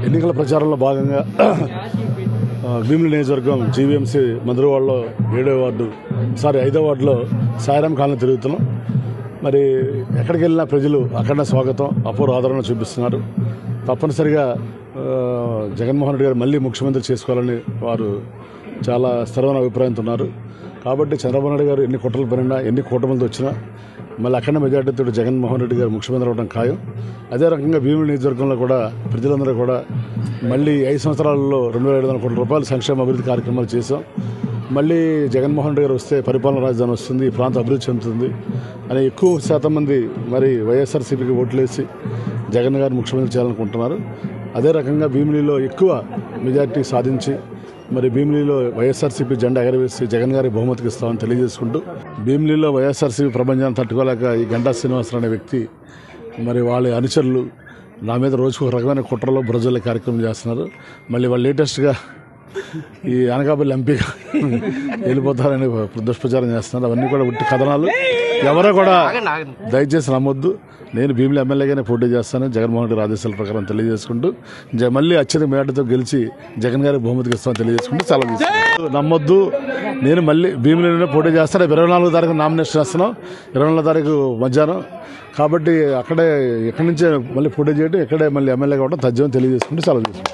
ఎన్నికల ప్రచారంలో భాగంగా భీమిలి నియోజకవర్గం జీవీఎంసీ మధురవాడలో 5వ వార్డులో సాయిరాం కాలనీ తిరుగుతున్నాం. మరి ఎక్కడికి వెళ్ళినా ప్రజలు అఖండ స్వాగతం, అపూర్వ ఆదరణ చూపిస్తున్నారు. తప్పనిసరిగా జగన్మోహన్ రెడ్డి గారు మళ్ళీ ముఖ్యమంత్రి చేసుకోవాలని వారు చాలా స్థిరమైన అభిప్రాయంతో ఉన్నారు. కాబట్టి చంద్రబాబు నాయుడు గారు ఎన్ని కుట్రలు పడినా, ఎన్ని కూటమిలతో వచ్చినా మళ్ళీ అఖండ మెజార్టీతో జగన్మోహన్ రెడ్డి గారు ముఖ్యమంత్రి అవ్వడం ఖాయం. అదే రకంగా భీమిలి నియోజకవర్గంలో కూడా ప్రజలందరూ కూడా మళ్ళీ 5 సంవత్సరాలలో 2,500 కోట్ల రూపాయల సంక్షేమ అభివృద్ధి కార్యక్రమాలు చేశాం. మళ్ళీ జగన్మోహన్ రెడ్డి గారు వస్తే పరిపాలన రాజధాని వస్తుంది, ఈ ప్రాంతం అభివృద్ధి చెందుతుంది అని ఎక్కువ శాతం మంది మరి వైఎస్ఆర్సీపీకి ఓట్లేసి జగన్ గారు ముఖ్యమంత్రి చేయాలనుకుంటున్నారు. అదే రకంగా భీమిలిలో ఎక్కువ మెజార్టీ సాధించి మరి భీమిలిలో వైఎస్ఆర్సీపీ జెండా ఎగరవేసి జగన్ గారి బహుమతికి ఇస్తామని తెలియజేసుకుంటూ, భీమిలిలో వైఎస్ఆర్సీపీ ప్రపంచాన్ని తట్టుకోలేక ఈ గంటా శ్రీనివాసరావు అనే వ్యక్తి మరి వాళ్ళ అనుచరులు నా మీద రోజుకు ఒక రకమైన కుట్రలో బురజల్లే కార్యక్రమం చేస్తున్నారు. మళ్ళీ వాళ్ళు లేటెస్ట్గా ఈ అనకాపల్లి ఎంపీగా వెళ్ళిపోతారని దుష్ప్రచారం చేస్తున్నారు. అవన్నీ కూడా ఉట్టి కథనాలు. ఎవరో కూడా దయచేసి నమ్మొద్దు. నేను భీమిలి ఎమ్మెల్యేగానే పోటీ చేస్తాను జగన్మోహన్ రెడ్డి ఆదేశాల ప్రకారం తెలియజేసుకుంటూ, మళ్ళీ అత్యధిక మెజార్టీతో గెలిచి జగన్ గారికి బహుమతికి ఇస్తామని తెలియజేసుకుంటూ సెలవు తీసుకుంటాను. నమ్మొద్దు, నేను మళ్ళీ భీమిలిలోనే పోటీ చేస్తాను. 24వ తారీఖు నామినేషన్ వేస్తున్నాం, 24వ తారీఖు మధ్యాహ్నం. కాబట్టి ఇక్కడి నుంచే మళ్ళీ పోటీ చేయడం, ఇక్కడే మళ్ళీ ఎమ్మెల్యే కావడం తథ్యం తెలియజేసుకుంటూ సెలవు తీసుకుంటాం.